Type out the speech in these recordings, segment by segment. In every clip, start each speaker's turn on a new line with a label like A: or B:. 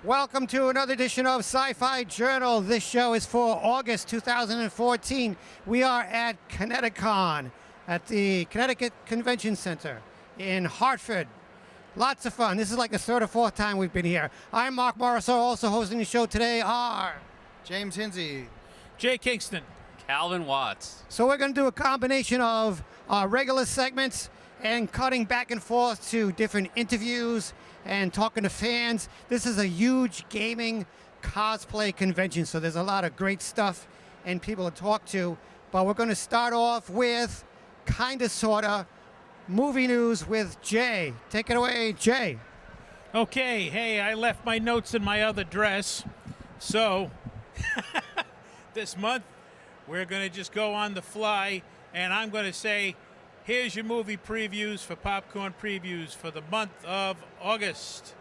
A: Welcome to another edition of Sci-Fi Journal. This show is for August 2014. We are at ConnectiCon at the Connecticut Convention Center in Hartford. Lots of fun. This is like the third or fourth time we've been here. I'm Marc Morisseau. Also hosting the show today are
B: James Hinsey,
C: Jay Kingston,
D: Calvin Watts.
A: So we're going to do a combination of our regular segments and cutting back and forth to different interviews and talking to fans. This is a huge gaming cosplay convention, so there's a lot of great stuff and people to talk to. But we're going to start off with kinda sorta movie news with Jay. Take it away, Jay.
C: Okay, hey, I left my notes in my other dress. So, this month, we're going to just go on the fly, and I'm going to say, here's your movie previews for Popcorn Previews for the month of August.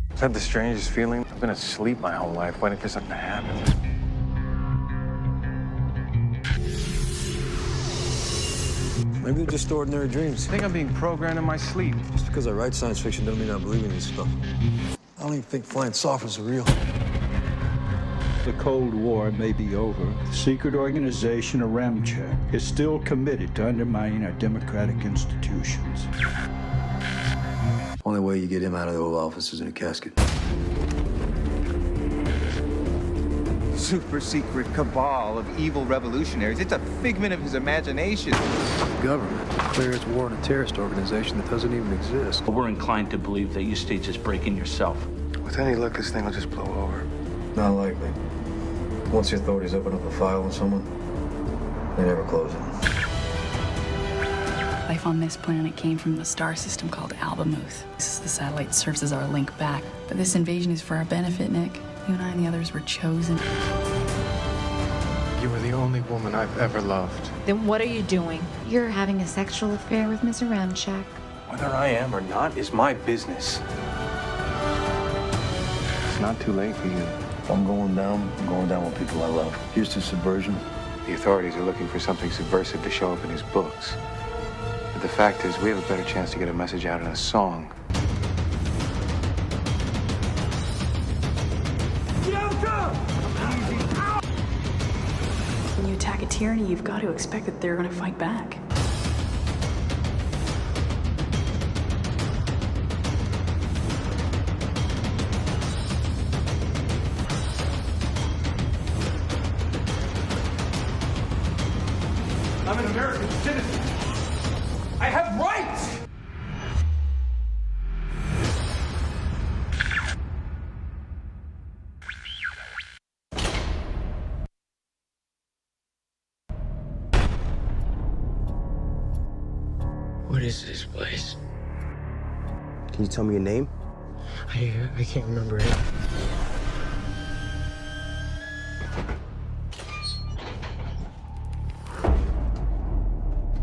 E: I've had the strangest feeling. I've been asleep my whole life, waiting for something to happen.
F: Maybe they're just ordinary dreams.
E: I think I'm being programmed in my sleep.
F: Just because I write science fiction doesn't mean I believe in this stuff. I don't even think flying saucers are real.
G: The Cold War may be over. The secret organization Ramcheck is still committed to undermining our democratic institutions.
F: Only way you get him out of the Oval Office is in a casket.
B: super secret cabal of evil revolutionaries. It's a figment of his imagination.
F: The government declares war on a terrorist organization that doesn't even exist.
H: We're inclined to believe that you staged this break-in yourself.
E: With any luck, this thing will just blow over.
F: Not likely. Once the authorities open up a file on someone, they never close it.
I: Life on this planet came from the star system called Albemuth. This is the satellite that serves as our link back. But this invasion is for our benefit, Nick. You and I and the others were chosen.
E: You were the only woman I've ever loved.
J: Then what are you doing? You're having a sexual affair with Miss Ramcheck.
E: Whether I am or not is my business. It's not too late for you.
F: If I'm going down with people I love. Here's to subversion.
E: The authorities are looking for something subversive to show up in his books. But the fact is, we have a better chance to get a message out in a song.
I: When you attack a tyranny, you've got to expect that they're going to fight back.
K: I'm an American citizen. I have rights!
L: What is this place?
M: Can you tell me your name?
L: I can't remember it.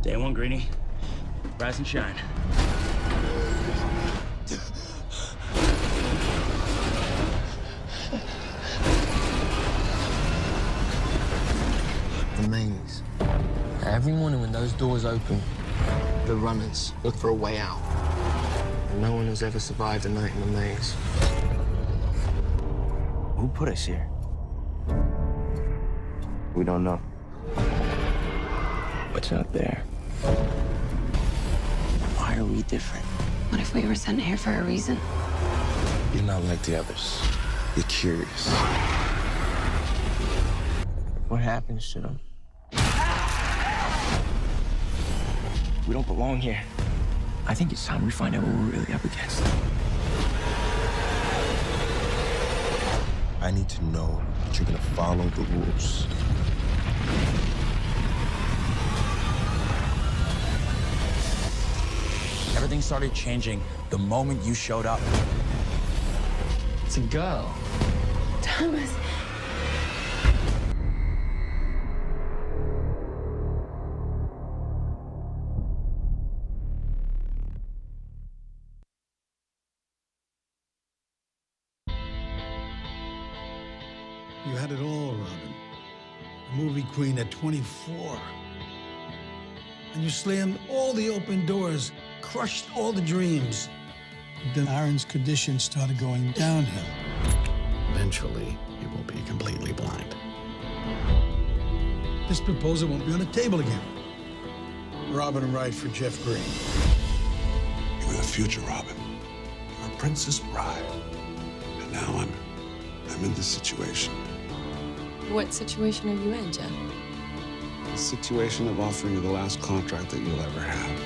H: Day one, Greenie. Rise and shine.
L: The maze. Every morning when those doors open, the runners look for a way out. And no one has ever survived a night in the maze.
M: Who put us here? We don't know.
L: What's out there?
M: Why are we different?
J: What if we were sent here for a reason?
M: You're not like the others. You're curious. What happens to them? We don't belong here. I think it's time we find out what we're really up against. I need to know that you're gonna follow the rules.
H: Everything started changing the moment you showed up.
L: It's a girl.
J: Thomas.
D: Chivalry Queen at 24. And you slammed all the open doors, crushed all the dreams. Then Aaron's condition started going downhill.
N: Eventually, he will be completely blind.
D: This proposal won't be on the table again. Robin Wright for Jeff Green.
O: You were the future Robin. You were Princess Bride. And now I'm in this situation.
I: What situation are you in, Jeff?
O: The situation of offering you the last contract that you'll ever have.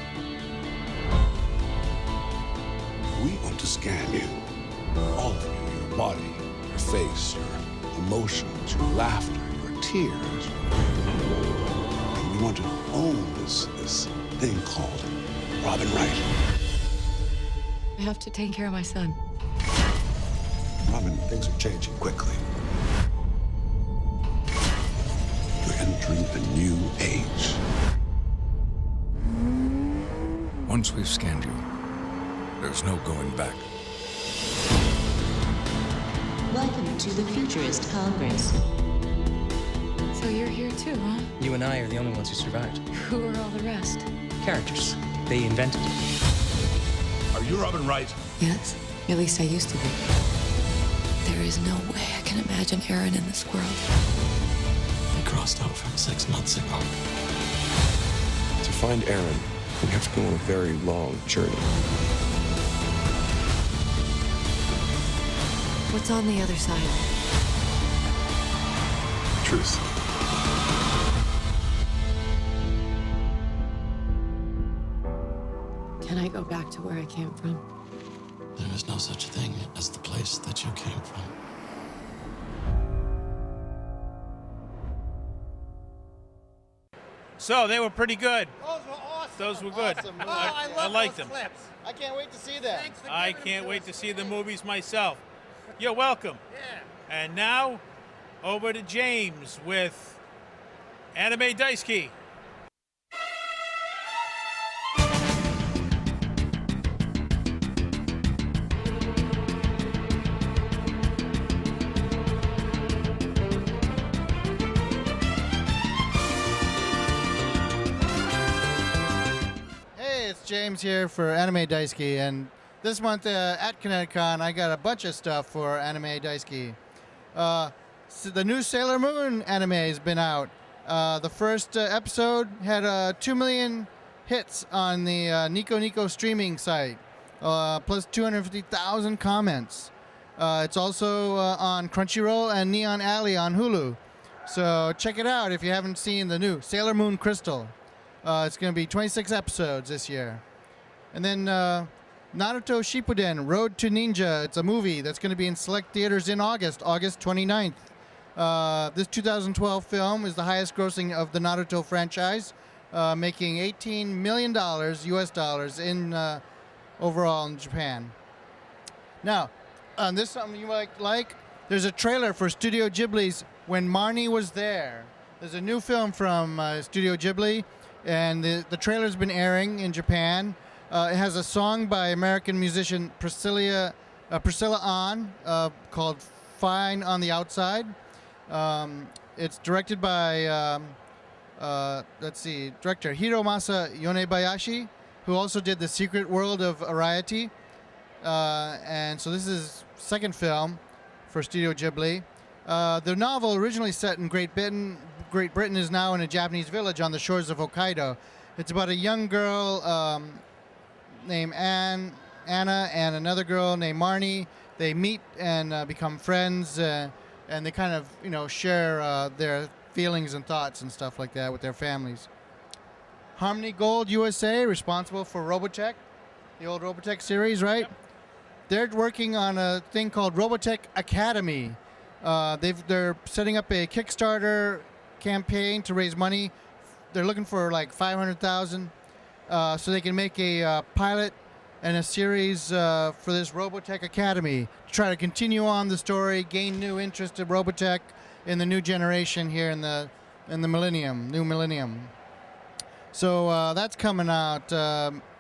O: We want to scan you. All of you, your body, your face, your emotions, your laughter, your tears. And we want to own this thing called Robin Wright.
I: I have to take care of my son.
O: Robin, things are changing quickly. We're entering a new age.
P: Once we've scanned you, there's no going back.
Q: Welcome to the Futurist Congress.
I: So you're here too, huh?
H: You and I are the only ones who survived.
I: Who are all the rest?
H: Characters. They invented it.
O: Are you Robin Wright?
I: Yes, at least I used to be. There is no way I can imagine Aaron in this world.
N: He crossed over 6 months ago.
E: To find Aaron, we have to go on a very long journey.
I: What's on the other side?
E: Truth.
I: Can I go back to where I came from?
N: There is no such thing as the place that you came from.
C: So they were pretty good.
A: Those were awesome.
C: Those were good.
A: Awesome. I
C: liked
A: those
C: them.
A: clips.
R: I can't wait to see that.
A: Thanks for
C: I
A: giving
C: can't
A: them
C: wait
A: to
C: to
A: us.
C: see the movies myself. You're welcome.
A: Yeah.
C: And now, over to James with Anime Daisuki.
R: Hey, it's James here for Anime Daisuki, and this month at ConnectiCon, I got a bunch of stuff for Anime Daisuki. So the new Sailor Moon anime has been out. The first episode had 2 million hits on the Nico Nico streaming site, plus 250,000 comments. It's also on Crunchyroll and Neon Alley on Hulu. So check it out if you haven't seen the new Sailor Moon Crystal. It's going to be 26 episodes this year. And then Naruto Shippuden Road to Ninja. It's a movie that's going to be in select theaters in August 29th. This 2012 film is the highest grossing of the Naruto franchise, making $18 million US dollars in overall in Japan. Now, this is something you might like. There's a trailer for Studio Ghibli's When Marnie Was There. There's a new film from Studio Ghibli, and the trailer's been airing in Japan. It has a song by American musician Priscilla Ahn called Fine on the Outside. It's directed by, director Hiromasa Yonebayashi, who also did The Secret World of Ariety. And so this is second film for Studio Ghibli. The novel, originally set in Great Britain, is now in a Japanese village on the shores of Hokkaido. It's about a young girl named Anna and another girl named Marnie. They meet and become friends, and they kind of, share their feelings and thoughts and stuff like that with their families. Harmony Gold USA, responsible for Robotech, the old Robotech series, right? Yep. They're working on a thing called Robotech Academy. They're setting up a Kickstarter campaign to raise money. They're looking for like $500,000 so they can make a pilot and a series for this Robotech Academy to try to continue on the story, gain new interest in Robotech in the new generation here in the new millennium. So that's coming out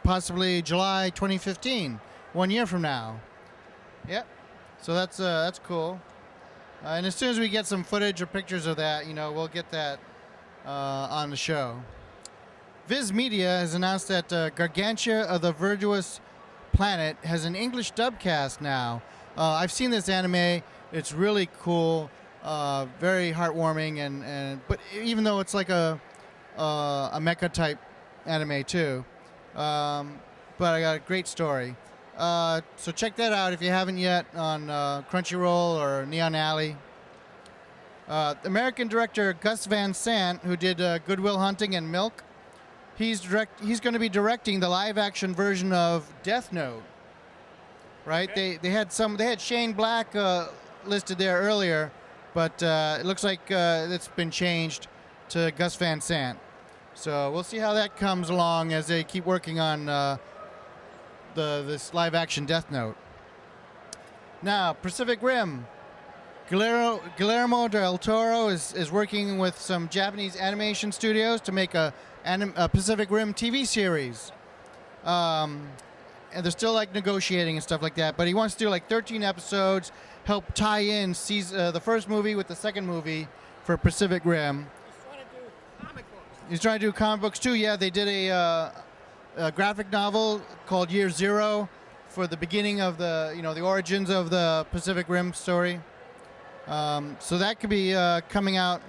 R: possibly July 2015, 1 year from now. Yep. So that's cool. And as soon as we get some footage or pictures of that, we'll get that on the show. Viz Media has announced that Gargantua of the Virtuous Planet has an English dub cast now. I've seen this anime. It's really cool, very heartwarming, and but even though it's like a mecha type anime too, but I got a great story. So check that out if you haven't yet on Crunchyroll or Neon Alley. American director Gus Van Sant, who did Good Will Hunting and Milk, he's going to be directing the live-action version of Death Note. Right?
C: Okay.
R: They had Shane Black listed there earlier, but it looks like it's been changed to Gus Van Sant. So we'll see how that comes along as they keep working on this live-action Death Note. Now, Pacific Rim. Guillermo del Toro is working with some Japanese animation studios to make a Pacific Rim TV series. And they're still like negotiating and stuff like that, but he wants to do like 13 episodes, help tie in the first movie with the second movie for Pacific Rim. He's trying to do comic books too. Yeah, they did a graphic novel called Year Zero for the beginning of the origins of the Pacific Rim story. So that could be coming out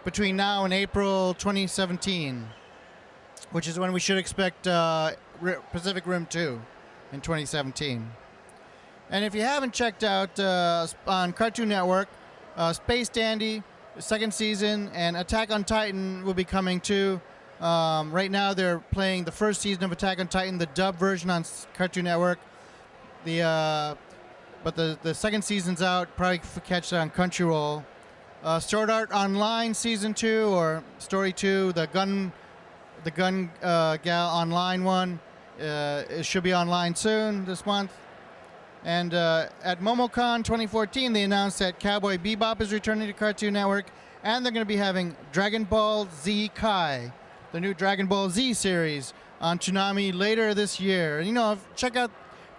R: between now and April 2017, which is when we should expect Pacific Rim 2 in 2017. And if you haven't checked out on Cartoon Network, Space Dandy, second season, and Attack on Titan will be coming too. Right now they're playing the first season of Attack on Titan, the dub version on Cartoon Network. But the second season's out. Probably catch it on Crunchyroll. Sword Art Online Season 2 or Story 2, the Gun Gal Online one, it should be online soon this month. And at MomoCon 2014, they announced that Cowboy Bebop is returning to Cartoon Network, and they're going to be having Dragon Ball Z Kai, the new Dragon Ball Z series, on Toonami later this year. And, check out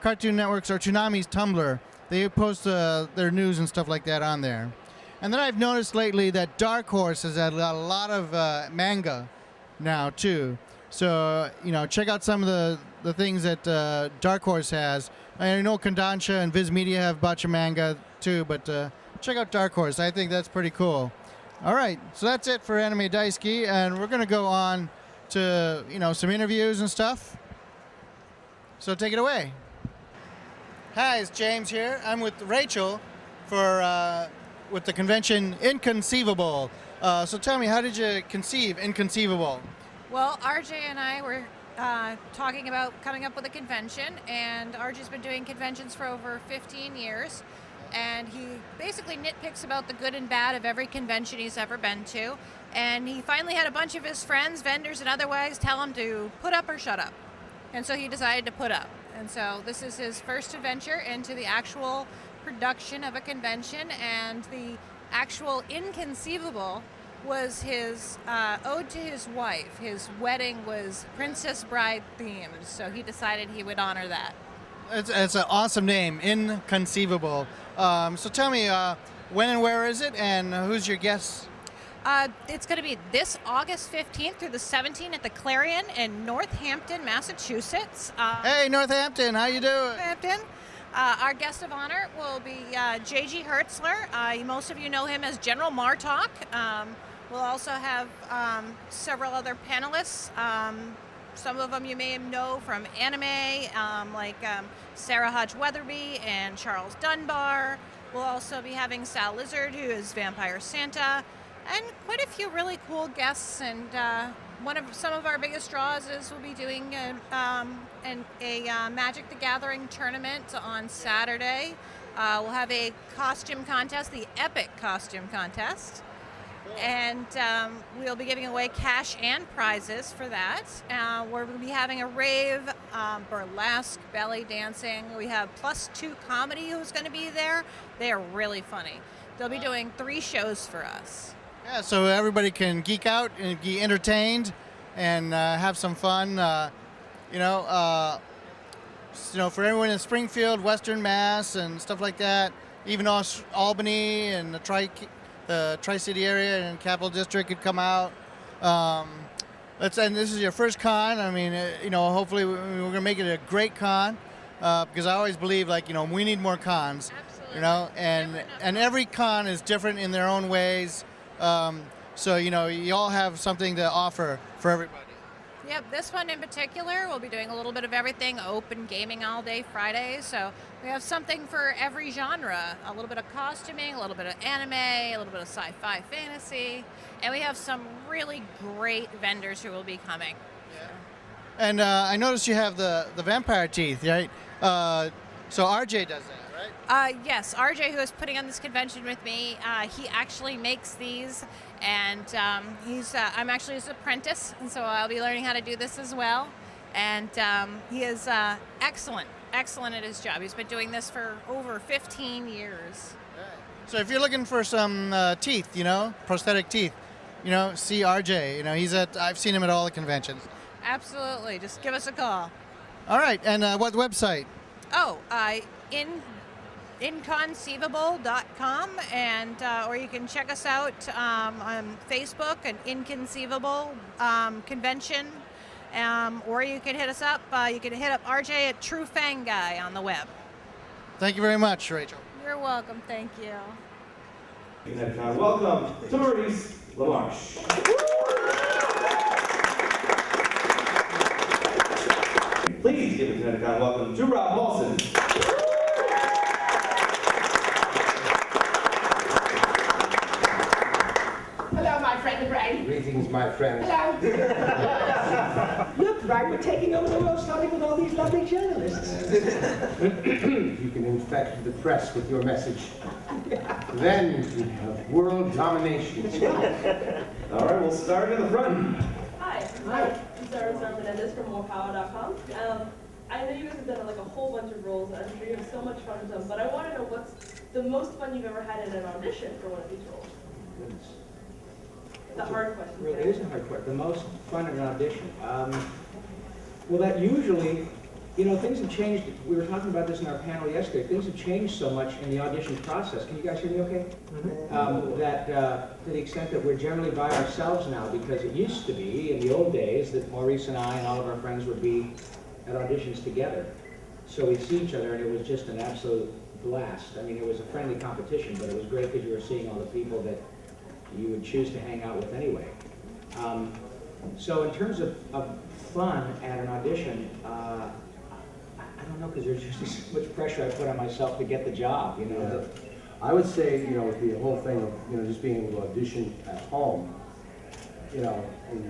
R: Cartoon Network's or Toonami's Tumblr. They post their news and stuff like that on there. And then I've noticed lately that Dark Horse has had a lot of manga now, too. So, check out some of the things that Dark Horse has. I know Kodansha and Viz Media have a bunch of manga, too, but check out Dark Horse. I think that's pretty cool. All right, so that's it for Anime Daisuki, and we're going to go on to, some interviews and stuff. So take it away. Hi, it's James here. I'm with Rachel with the convention In-CON-ceivable. So tell me, how did you conceive In-CON-ceivable?
S: Well, RJ and I were talking about coming up with a convention, and RJ's been doing conventions for over 15 years, and he basically nitpicks about the good and bad of every convention he's ever been to, and he finally had a bunch of his friends, vendors, and otherwise tell him to put up or shut up. And so he decided to put up. And so this is his first adventure into the actual production of a convention, and the actual In-CON-ceivable was his ode to his wife. His wedding was Princess Bride themed, so he decided he would honor that.
R: It's an awesome name, In-CON-ceivable. So tell me, when and where is it, and who's your guest?
S: It's going to be this August 15th through the 17th at the Clarion in Northampton, Massachusetts.
R: Hey, Northampton, how you doing?
S: Northampton. Our guest of honor will be J.G. Hertzler. Most of you know him as General Martok. We'll also have several other panelists. Some of them you may know from anime, like Sarah Hodge Weatherby and Charles Dunbar. We'll also be having Sal Lizard, who is Vampire Santa, and quite a few really cool guests. And some of our biggest draws is we'll be doing a Magic the Gathering tournament on Saturday. We'll have a costume contest, the Epic Costume Contest. And we'll be giving away cash and prizes for that. We're going to be having a rave, burlesque, belly dancing. We have +2 Comedy who's going to be there. They are really funny. They'll be doing 3 shows for us.
R: Yeah, so everybody can geek out and be entertained and have some fun. For everyone in Springfield, Western Mass, and stuff like that, even Albany and the Tri-City area and Capital District could come out. And this is your first con. I mean, you know, hopefully we're going to make it a great con because I always believe, like, you know, we need more cons. Absolutely. You know, and every con is different in their own ways. So, you know, you all have something to offer for everybody.
S: Yep, this one in particular, we'll be doing a little bit of everything, open gaming all day Friday, so we have something for every genre, a little bit of costuming, a little bit of anime, a little bit of sci-fi fantasy, and we have some really great vendors who will be coming.
R: Yeah. And I noticed you have the vampire teeth, right? So RJ does that, right?
S: Yes, RJ, who is putting on this convention with me, he actually makes these, and I'm actually his apprentice, and so I'll be learning how to do this as well. And he is excellent at his job. He's been doing this for over 15 years.
R: So if you're looking for some teeth, you know, prosthetic teeth, you know, see RJ. You know, I've seen him at all the conventions.
S: Absolutely, just give us a call.
R: All right, and what website?
S: Oh, In-CON-ceivable.com, and or you can check us out on Facebook, an In-CON-ceivable convention, or you can hit us up. You can hit up RJ at True Fang Guy on the web.
R: Thank you very much, Rachel.
S: You're welcome. Thank you.
T: Welcome to Maurice LaMarche. Please give a ConnectiCon welcome to Rob Paulsen.
U: Hello, my friend Ray.
V: Greetings, my friend.
U: Hello. Look, Ray, we're taking over the world, starting with all these lovely journalists.
V: You can infect the press with your message. Then you have world domination.
T: All right, we'll start in the front.
W: Hi. I'm Sarah Menendez from morepower.com. I know you guys have done like a whole bunch of roles, and I'm sure you have so much fun with them, but I want to know what's the most fun you've ever had in an audition for one of these roles? It's a hard question.
X: Really, it is a hard question. The most fun in an audition. Well, that usually, you know, things have changed. We were talking about this in our panel yesterday. Things have changed so much in the audition process. Can you guys hear me okay? That to the extent that we're generally by ourselves now, because it used to be, in the old days, that Maurice and I and all of our friends would be at auditions together. So we'd see each other, and it was just an absolute blast. I mean, it was a friendly competition, but it was great because you were seeing all the people that you would choose to hang out with anyway. So in terms of fun at an audition, I don't know, because there's just so much pressure I put on myself to get the job, you know.
V: Yeah. I would say, you know, with the whole thing of, you know, just being able to audition at home, you know, in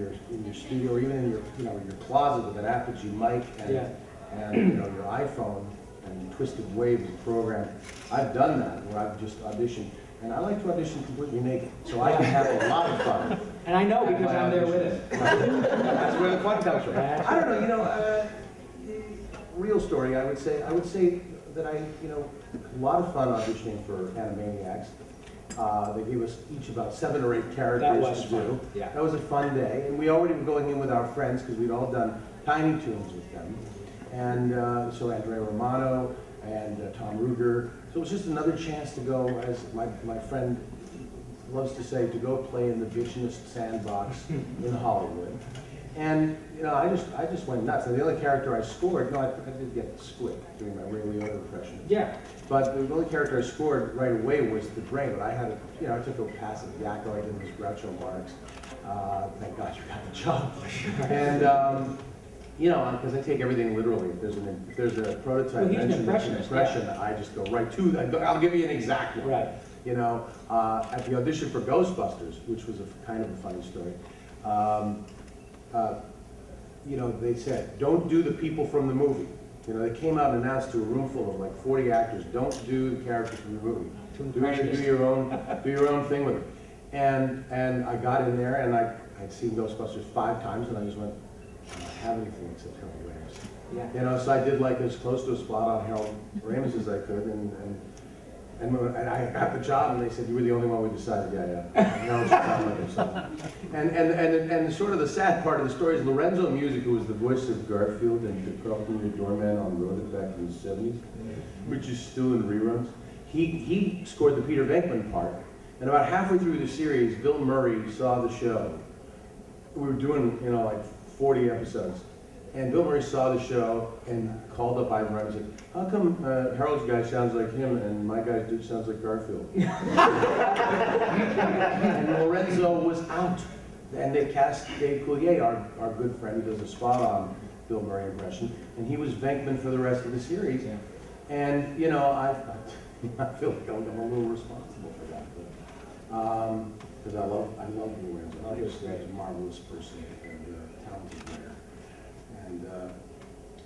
V: your studio, or even in your, you know, your closet with an Apogee mic and you know, your iPhone and Twisted Wave as a program. I've done that where I've just auditioned, and I like to audition completely naked, so I can have a lot of fun.
X: And I know because I'm there with it.
V: That's where the fun comes from. I don't know, you know, real story. I would say that I, you know, a lot of fun auditioning for Animaniacs. They gave us each about 7 or 8 characters to do.
X: Yeah.
V: That was a fun day, and we already were going in with our friends because we'd all done Tiny Toons with them, and so Andrea Romano and Tom Ruger. So it was just another chance to go, as my friend loves to say, to go play in the bitchinest sandbox in Hollywood. And you know, I just went nuts. And the only character I scored, no, I did get Squid doing my Ray Liotta impression.
X: Yeah.
V: But the only character I scored right away was the Brain. But I had, you know, I took a pass at Yakko. I did this Groucho Marx. Thank God you got the job. And you know, because I take everything literally. If there's a prototype mentioned that's an impression, I just go right to that. I'll give you an exact one.
X: Right.
V: You know, at the audition for Ghostbusters, which was kind of a funny story. You know, they said, don't do the people from the movie. You know, they came out and announced to a room full of like 40 actors, don't do the characters from the movie. Do your own thing with it. And I got in there, and I'd seen Ghostbusters 5 times, and I just went, I don't have anything except Harold Ramis.
X: Yeah.
V: You know, so I did like as close to a spot on Harold Ramis as I could, and I got the job, and they said, you were the only one we decided, yeah. No, it's not like yourself. And sort of the sad part of the story is Lorenzo Music, who was the voice of Garfield and Carlton the Doorman on Road It back in the 70s, which is still in reruns. He scored the Peter Venkman part, and about halfway through the series, Bill Murray saw the show, we were doing, you know, like 40 episodes. And Bill Murray saw the show and called up Ivan Reitman and said, how come Harold's guy sounds like him and my guy sounds like Garfield? And Lorenzo was out. And they cast Dave Coulier, our good friend, who does a spot-on Bill Murray impression, and he was Venkman for the rest of the series. Yeah. And, you know, I feel like I'm a little responsible for that. Because I love Lorenzo. I just think he's a marvelous person and talented player. And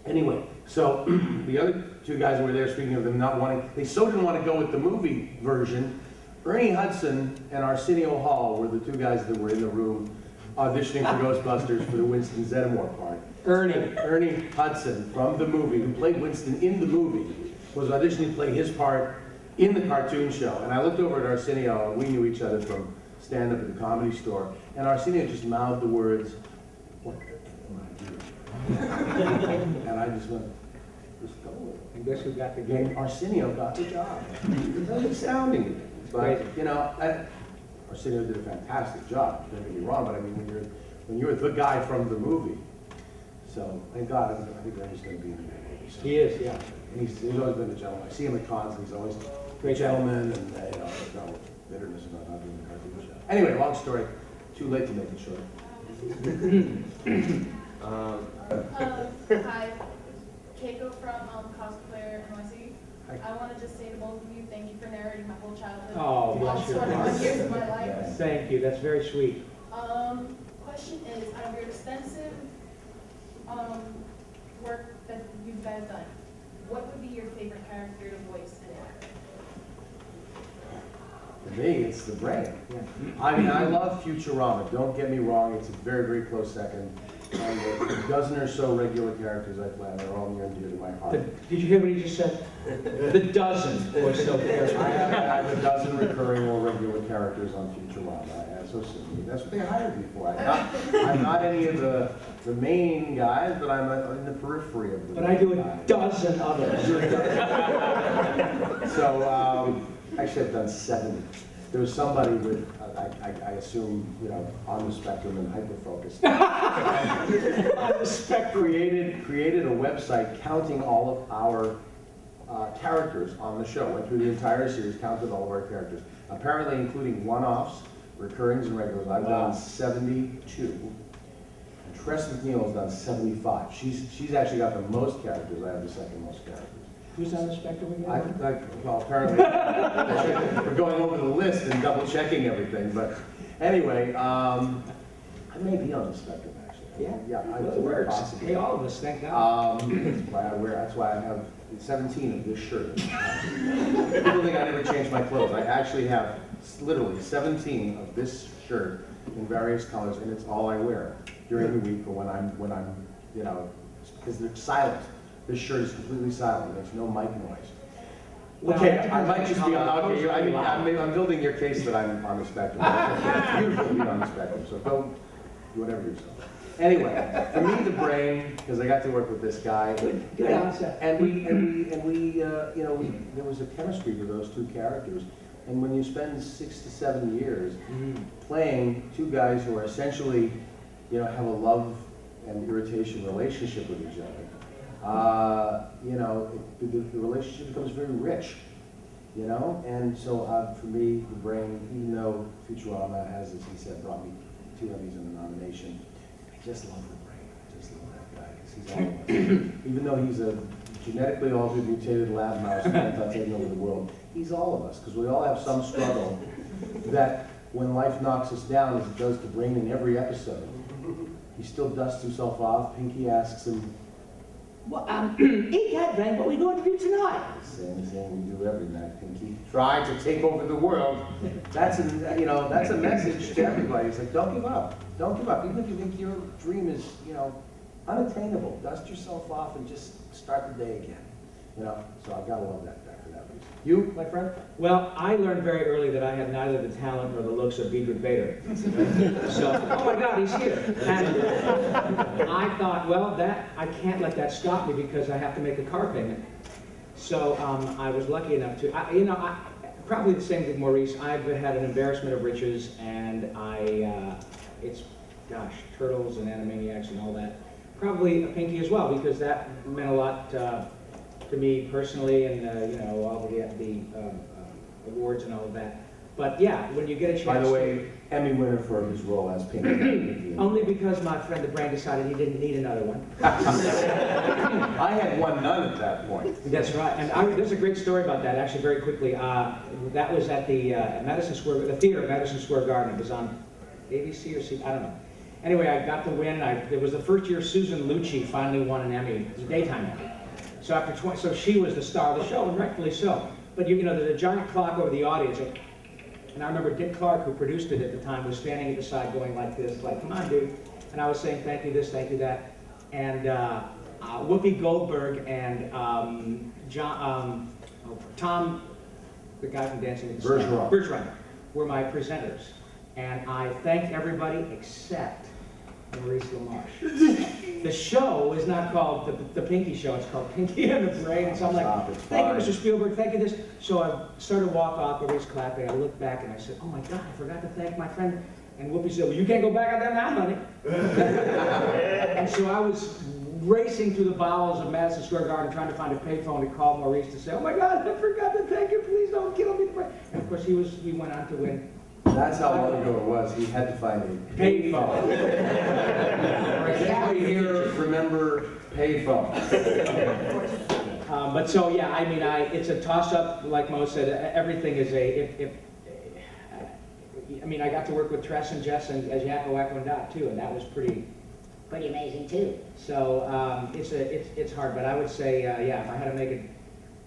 V: anyway, so the other two guys who were there, speaking of them not wanting, they so didn't want to go with the movie version. Ernie Hudson and Arsenio Hall were the two guys that were in the room auditioning for Ghostbusters for the Winston Zeddemore part. Ernie Hudson from the movie, who played Winston in the movie, was auditioning to play his part in the cartoon show. And I looked over at Arsenio, and we knew each other from stand-up at the Comedy Store, and Arsenio just mouthed the words, "What am I doing?" And I just went, just go with it.
X: And guess who got the game?
V: Arsenio got the job. It was astounding. But, you know, Arsenio did a fantastic job, don't get me wrong, but I mean, when you're the guy from the movie, so thank God, I think Ernie's going to be in the movie. So.
X: He is, yeah.
V: And he's always been a gentleman. I see him at cons, and he's always a great gentleman, and you know, there's no bitterness about not doing the cartoon show. Anyway, long story, too late to make it short.
B: Hi, Keiko from Cosplayer NYC. I want to just say to both of you, thank you for narrating my whole childhood.
X: Oh, bless you.
B: 21 years of my life.
X: Thank you. That's very sweet.
B: Question is, out of your extensive work that you guys done, what would be your favorite character to voice in it?
V: For me, it's the brain. Yeah. I mean, I love Futurama. Don't get me wrong; it's a very, very close second. And the dozen or so regular characters I play, they're all near and dear to my heart.
X: Did you hear what he just said? The dozen or so characters.
V: I have a dozen recurring or regular characters on Futurama. That's what they hired me for. I'm not any of the main guys, but I'm in the periphery of them.
X: But I do a dozen others.
V: So, actually I've done 70. There was somebody with, I assume, you know, on the spectrum and hyper-focused.
X: On the spectrum.
V: Created a website counting all of our characters on the show. Went through the entire series, counted all of our characters. Apparently including one-offs, recurrings, and regulars. I've done 72. And Tress McNeil has done 75. She's actually got the most characters. I have the second most characters.
X: Who's on the spectrum again?
V: Well, apparently, we're going over the list and double checking everything. But anyway, I may be on the spectrum actually.
X: Yeah,
V: it
X: works.
V: Possibly.
X: Hey, all of us, thank God.
V: That's why I have 17 of this shirt. People think I never change my clothes. I actually have literally 17 of this shirt in various colors, and it's all I wear during the week or when I'm, you know, because they're silent. This shirt is completely silent. There's no mic noise. Okay, I might just be on. Okay, I'm building your case that I'm on the spectrum. You should be on the spectrum, so don't do whatever yourself. Anyway, for me, the brain, because I got to work with this guy, and we, you know, there was a chemistry to those two characters. And when you spend 6 to 7 years playing two guys who are essentially, you know, have a love and irritation relationship with each other. You know, the relationship becomes very rich, you know? And so for me, the brain, even though Futurama has, as he said, brought me 2 Emmys and a nomination, I just love the brain. I just love that guy, because he's all of us. Even though he's a genetically altered, mutated lab mouse bent on taking over the world, he's all of us, because we all have some struggle that when life knocks us down, as it does to Brain in every episode, he still dusts himself off. Pinky asks him,
X: well, eat that, Brain, what are we going to do tonight?
V: Same thing we do every night, Pinky. Try to take over the world. That's a message to everybody. It's like, don't give up. Don't give up. Even if you think your dream is, you know, unattainable, dust yourself off and just start the day again. You know, so I've got to love that guy for that reason. You, my friend?
X: Well, I learned very early that I have neither the talent nor the looks of Diedrich Bader. So, oh my God, he's here. And I thought, well, I can't let that stop me because I have to make a car payment. So I was lucky enough to, probably the same with Maurice. I've had an embarrassment of riches, and it's gosh, Turtles and Animaniacs and all that. Probably a Pinky as well, because that meant a lot to me personally, and you know, all the awards and all of that. But yeah, when you get a chance.
V: By the way, Emmy winner for his role as Pinky.
X: Only because my friend the Brain decided he didn't need another one.
V: I had won none at that point.
X: That's right, and there's a great story about that, actually, very quickly. That was at the Madison Square, the theater at Madison Square Garden. It was on ABC or C, I don't know. Anyway, I got the win. It was the first year Susan Lucci finally won an Emmy. It was a daytime Emmy. So after 20, so she was the star of the show, and rightfully so. But you know, there's a giant clock over the audience. And I remember Dick Clark, who produced it at the time, was standing at the side going like this, like, come on, dude. And I was saying, thank you this, thank you that. And Whoopi Goldberg and Tom, the guy from Dancing with the Stars, Bergeron, were my presenters. And I thanked everybody except Maurice LaMarche. The show is not called the Pinky Show, it's called Pinky and the Brain. And so I'm like, thank you, Mr. Spielberg, thank you this. So I started to walk off, everybody's clapping. I looked back and I said, oh my God, I forgot to thank my friend. And Whoopi said, well, you can't go back on that now, honey. And so I was racing through the bowels of Madison Square Garden trying to find a payphone to call Maurice to say, oh my God, I forgot to thank you, please don't kill me. And of course he went on to win.
V: That's how long ago it was. He had to find a payphone. Everybody here remember payphone.
X: But so yeah, I mean, it's a toss-up, like Mo said. Everything is I mean, I got to work with Tress and Jess and as Yakko, Wacko, and Dot too, and that was pretty amazing too. So it's hard, but I would say yeah, if I had to make it,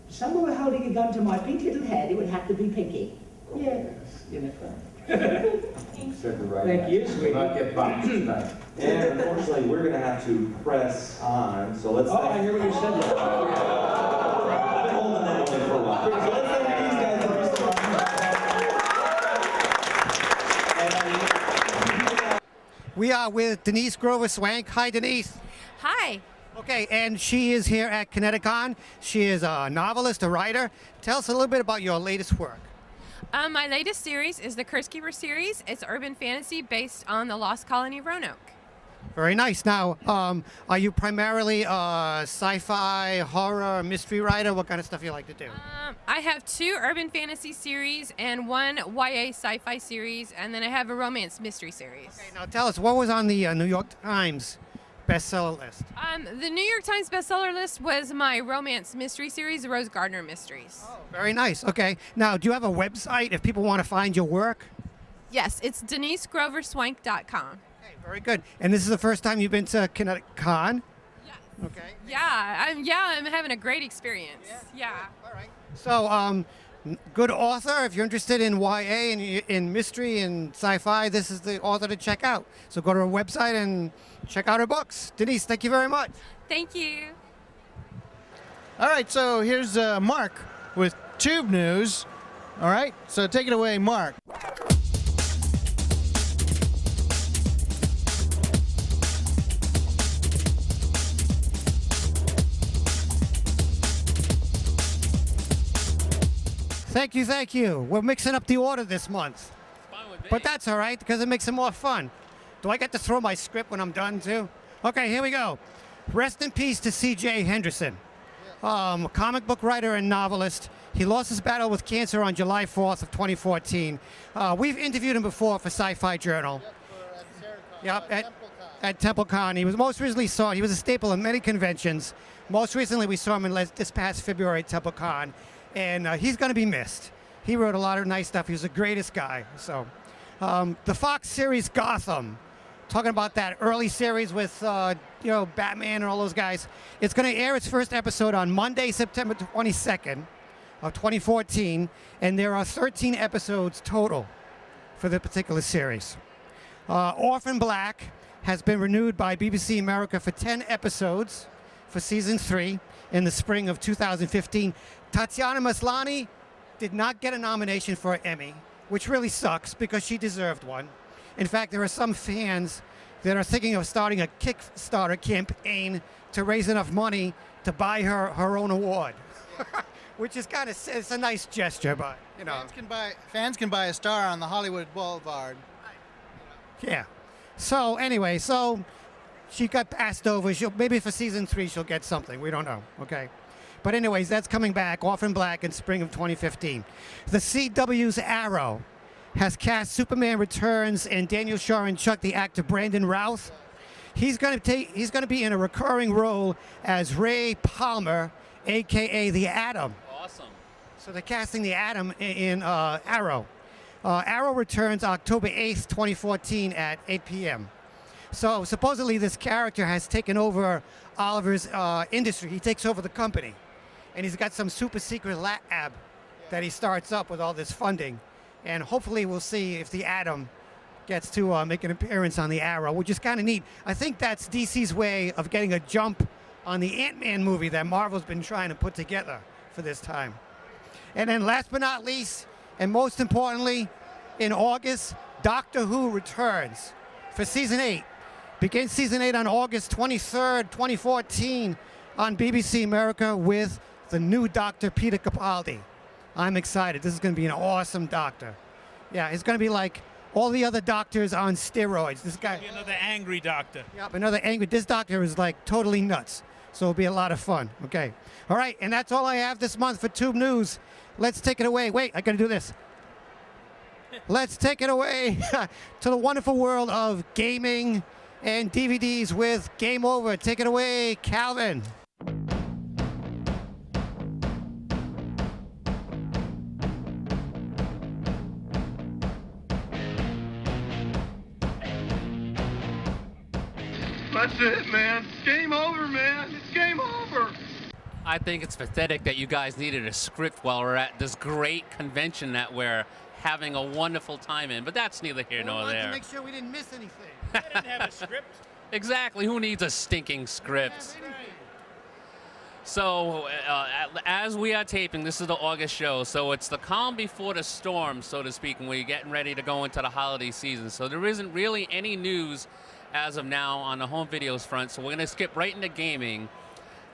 U: Someone were holding a gun to my pink little head, it would have to be Pinky. Yes. You know.
V: Said the right.
X: Thank you, sweetie.
V: Not get boxed tonight.
T: And unfortunately, we're going to have to press on. So let's.
X: Oh, I hear what you said there.
T: I've been holding that one for a while. So let's thank these guys for responding.
A: We are with Denise Grover Swank. Hi, Denise.
F: Hi.
A: Okay, and she is here at ConnectiCon. She is a novelist, a writer. Tell us a little bit about your latest work.
F: My latest series is the Curse Keeper series. It's urban fantasy based on the Lost Colony of Roanoke.
A: Very nice. Now, are you primarily a sci-fi, horror, mystery writer? What kind of stuff you like to do?
F: I have 2 urban fantasy series and 1 YA sci-fi series, and then I have a romance mystery series.
A: Okay, now tell us, what was on the New York Times bestseller list?
F: The New York Times bestseller list was my romance mystery series, the Rose Gardner Mysteries.
A: Oh, very nice. Okay. Now, do you have a website if people want to find your work?
F: Yes, it's DeniseGroverSwank.com.
A: Okay, very good. And this is the first time you've been to ConnectiCon?
F: Yes.
A: Okay.
F: Yeah, I'm having a great experience. Yeah.
A: All right. So, good author. If you're interested in YA and in mystery and sci-fi, this is the author to check out. So go to her website and check out her books. Denise, thank you very much.
F: Thank you.
R: All right, so here's Mark with Toob News. All right, so take it away, Mark.
A: Thank you. We're mixing up the order this month.
C: Fine with me.
A: But that's all right, because it makes it more fun. Do I get to throw my script when I'm done, too? Okay, here we go. Rest in peace to C.J. Henderson, a comic book writer and novelist. He lost his battle with cancer on July 4th of 2014. We've interviewed him before for Sci-Fi Journal. Yep, at TempleCon. He was most recently he was a staple in many conventions. Most recently, we saw him in this past February at TempleCon. And he's going to be missed. He wrote a lot of nice stuff. He was the greatest guy. So, the Fox series Gotham, talking about that early series with Batman and all those guys. It's going to air its first episode on Monday, September 22nd of 2014, and there are 13 episodes total for the particular series. Orphan Black has been renewed by BBC America for 10 episodes for season 3 in the spring of 2015. Tatiana Maslany did not get a nomination for an Emmy, which really sucks because she deserved one. In fact, there are some fans that are thinking of starting a Kickstarter campaign to raise enough money to buy her own award, which is it's a nice gesture, but you know.
R: Fans can buy a star on the Hollywood Boulevard.
A: Yeah. So anyway, she got passed over. Maybe for season 3 she'll get something. We don't know. Okay. But anyways, that's coming back, Orphan Black, in spring of 2015. The CW's Arrow has cast Superman Returns and Daniel Shaw and Chuck, the actor Brandon Routh. He's going to be in a recurring role as Ray Palmer, aka the Atom.
G: Awesome.
A: So they're casting the Atom in Arrow. Arrow returns October 8th, 2014 at 8 p.m. So supposedly this character has taken over Oliver's industry. He takes over the company. And he's got some super secret lab that he starts up with all this funding. And hopefully we'll see if the Atom gets to make an appearance on the Arrow, which is kind of neat. I think that's DC's way of getting a jump on the Ant-Man movie that Marvel's been trying to put together for this time. And then last but not least, and most importantly, in August, Doctor Who returns for season 8. Begins season 8 on August 23rd, 2014 on BBC America with the new Doctor, Peter Capaldi. I'm excited. This is going to be an awesome Doctor. Yeah, it's going to be like all the other Doctors on steroids. This guy.
C: Another angry Doctor.
A: Yep, another angry. This Doctor is like totally nuts. So it'll be a lot of fun. Okay. All right, and that's all I have this month for Toob News. Let's take it away. Wait, I got to do this. Let's take it away to the wonderful world of gaming and DVDs with Game Over. Take it away, Calvin.
K: That's it, man. Game over, man. It's game over.
G: I think it's pathetic that you guys needed a script while we're at this great convention that we're having a wonderful time in, but that's neither here nor there.
A: To make sure we didn't miss anything.
C: I didn't have a script.
G: Exactly. Who needs a stinking script? So, as we are taping, this is the August show, so it's the calm before the storm, so to speak, and we're getting ready to go into the holiday season. So there isn't really any news as of now on the home videos front, so we're going to skip right into gaming.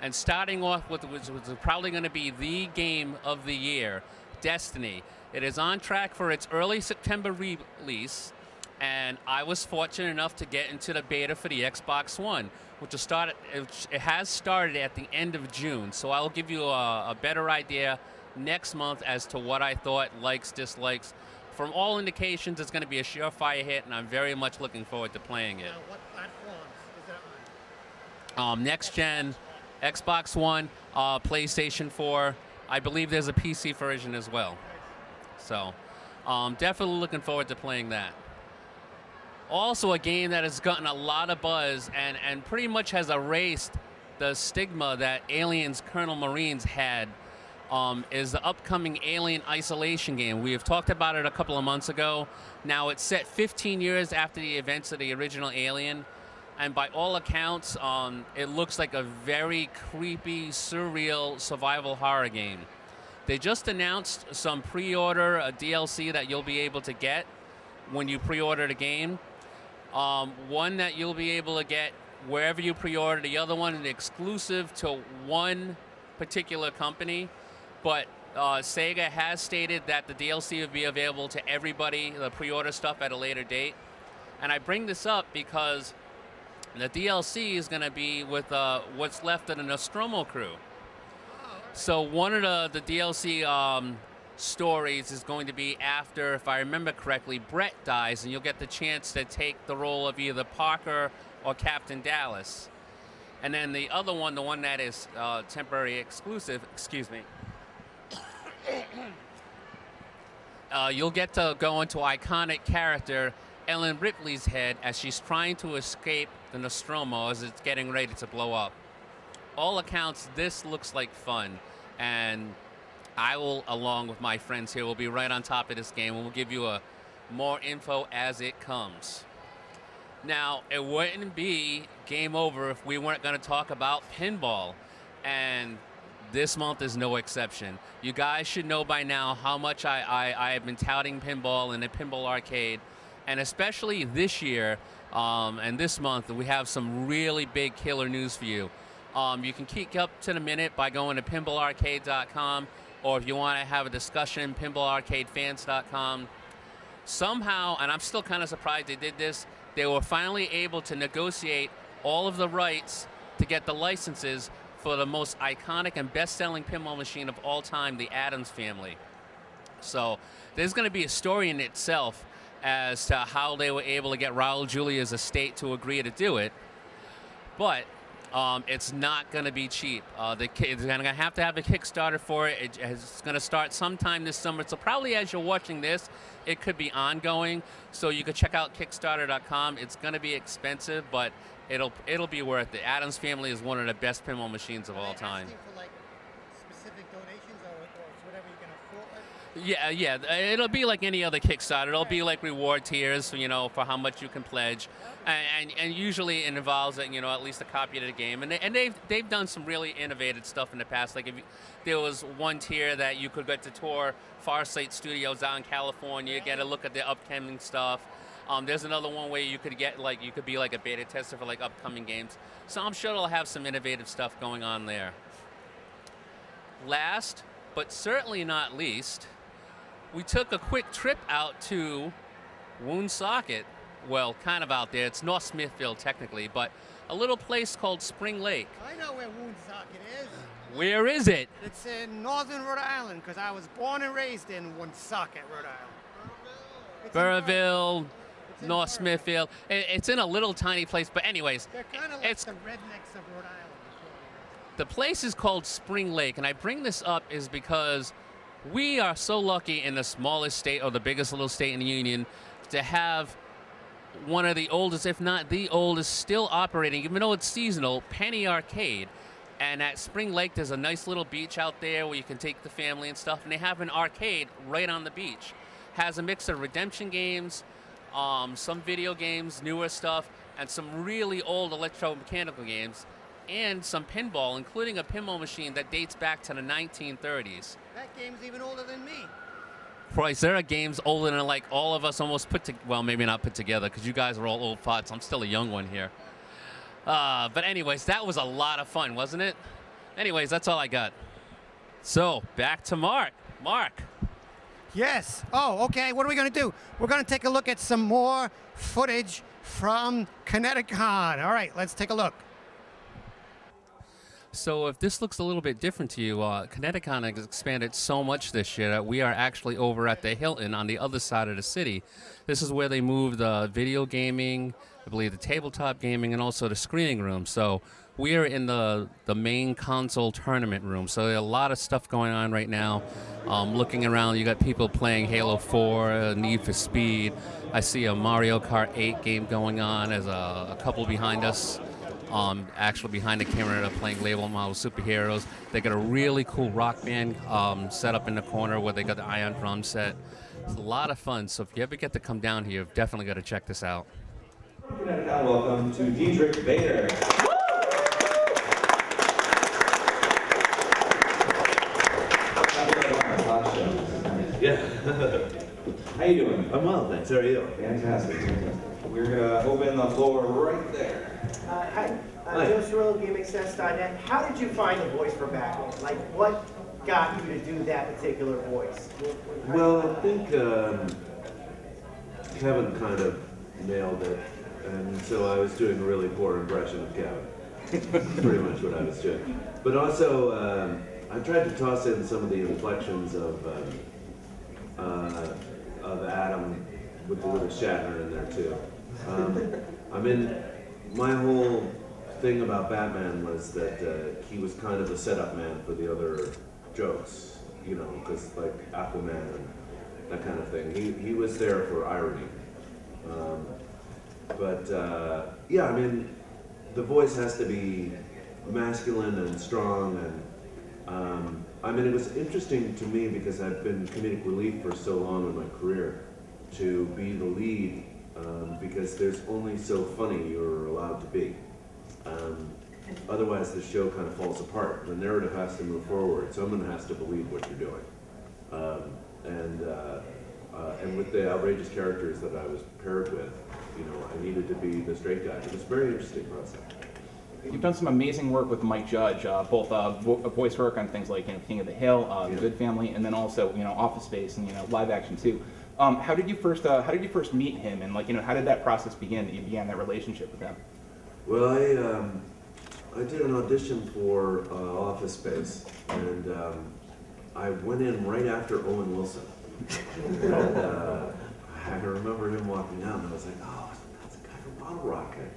G: And starting off with which is probably going to be the game of the year, Destiny. It is on track for its early September release, and I was fortunate enough to get into the beta for the Xbox One, which it has started at the end of June. So I'll give you a better idea next month as to what I thought, likes, dislikes. From all indications, it's going to be a surefire hit, and I'm very much looking forward to playing it.
A: What platforms is that on?
G: Next gen, Xbox One, PlayStation 4. I believe there's a PC version as well. So definitely looking forward to playing that. Also a game that has gotten a lot of buzz and pretty much has erased the stigma that Aliens Colonel Marines had is the upcoming Alien Isolation game. We have talked about it a couple of months ago. Now it's set 15 years after the events of the original Alien, and by all accounts, it looks like a very creepy, surreal survival horror game. They just announced some pre-order DLC that you'll be able to get when you pre-order the game. One that you'll be able to get wherever you pre-order, the other one is exclusive to one particular company. But Sega has stated that the DLC will be available to everybody, the pre-order stuff, at a later date. And I bring this up because the DLC is going to be with what's left of the Nostromo crew. So one of the DLC stories is going to be after, if I remember correctly, Brett dies, and you'll get the chance to take the role of either Parker or Captain Dallas. And then the other one, the one that is temporary exclusive, excuse me, you'll get to go into iconic character Ellen Ripley's head as she's trying to escape the Nostromo as it's getting ready to blow up. All accounts, this looks like fun, and I will, along with my friends here, will be right on top of this game, and we'll give you more info as it comes. Now, it wouldn't be game over if we weren't going to talk about pinball, and this month is no exception. You guys should know by now how much I have been touting pinball in the pinball arcade, and especially this year and this month, we have some really big killer news for you. You can keep up to the minute by going to pinballarcade.com, or if you want to have a discussion, pinballarcadefans.com. Somehow, and I'm still kind of surprised they did this, they were finally able to negotiate all of the rights to get the licenses for the most iconic and best-selling pinball machine of all time, the Addams Family. So there's going to be a story in itself as to how they were able to get Raul Julia's estate to agree to do it. But it's not going to be cheap. They're going to have a Kickstarter for it. It's going to start sometime this summer. So probably as you're watching this, it could be ongoing. So you could check out Kickstarter.com. It's going to be expensive, but it'll be worth it. Addams Family is one of the best pinball machines of all time.
A: For like specific donations or whatever you can afford?
G: Yeah. It'll be like any other Kickstarter. It'll be like reward tiers, you know, for how much you can pledge, and usually it involves, you know, at least a copy of the game. And they've done some really innovative stuff in the past. Like there was one tier that you could get to tour Farsight Studios out in California, get a look at the upcoming stuff. There's another one where you could be like a beta tester for like upcoming games. So I'm sure they'll have some innovative stuff going on there. Last, but certainly not least, we took a quick trip out to Woonsocket. Well, kind of out there. It's North Smithfield technically, but a little place called Spring Lake.
A: I know where Woonsocket is.
G: Where is it?
A: It's in northern Rhode Island, because I was born and raised in Woonsocket, Rhode Island.
G: Burrville, North Smithfield. It's in a little tiny place, but anyways.
A: They're kind of like the rednecks of Rhode Island.
G: The place is called Spring Lake, and I bring this up is because we are so lucky in the smallest state or the biggest little state in the union to have one of the oldest, if not the oldest, still operating, even though it's seasonal, Penny Arcade. And at Spring Lake, there's a nice little beach out there where you can take the family and stuff, and they have an arcade right on the beach. Has a mix of redemption games, some video games, newer stuff, and some really old electromechanical games, and some pinball, including a pinball machine that dates back to the 1930s.
A: That game's even older than me.
G: Bryce, there are games older than like all of us almost well, maybe not put together, because you guys are all old farts. I'm still a young one here. But anyways, that was a lot of fun, wasn't it? Anyways, that's all I got. So, back to Mark. Mark.
A: Yes. Oh, okay. What are we going to do? We're going to take a look at some more footage from ConnectiCon. All right, let's take a look.
G: So if this looks a little bit different to you, ConnectiCon has expanded so much this year that we are actually over at the Hilton on the other side of the city. This is where they moved video gaming, I believe the tabletop gaming, and also the screening room. So we are in the main console tournament room. So there's a lot of stuff going on right now. Looking around, you got people playing Halo 4, Need for Speed. I see a Mario Kart 8 game going on. There's a couple behind us. Actually behind the camera, they're playing Label Model Superheroes. They got a really cool rock band set up in the corner where they got the ion drum set. It's a lot of fun, so if you ever get to come down here, you've definitely got to check this out.
T: Welcome to Diedrich Bader.
D: Yeah.
T: How you doing?
D: I'm well, thanks. How are you?
T: Fantastic. We're going to open the floor right there.
J: Hi, Joe Cirillo, GameXS.net. How did you find the voice for Batman? Like, what got you to do that particular voice?
D: Well, I think Kevin kind of nailed it, and so I was doing a really poor impression of Kevin. Pretty much what I was doing. But also, I tried to toss in some of the inflections of Adam with Shatner in there too. My whole thing about Batman was that he was kind of the setup man for the other jokes, you know, because like Aquaman and that kind of thing. He was there for irony. Yeah, I mean, the voice has to be masculine and strong, and I mean, it was interesting to me because I've been comedic relief for so long in my career to be the lead. Because there's only so funny you're allowed to be. Otherwise, the show kind of falls apart. The narrative has to move forward. Someone has to believe what you're doing. And with the outrageous characters that I was paired with, you know, I needed to be the straight guy. It was a very interesting process.
L: You've done some amazing work with Mike Judge, both voice work on things like King of the Hill, The Good Family, and then also Office Space and live action too. How did you first meet him, and how did that process begin? That you began that relationship with him?
D: Well, I did an audition for Office Space, and I went in right after Owen Wilson. And I remember him walking out, and I was like, oh, that's the guy from Bottle Rocket.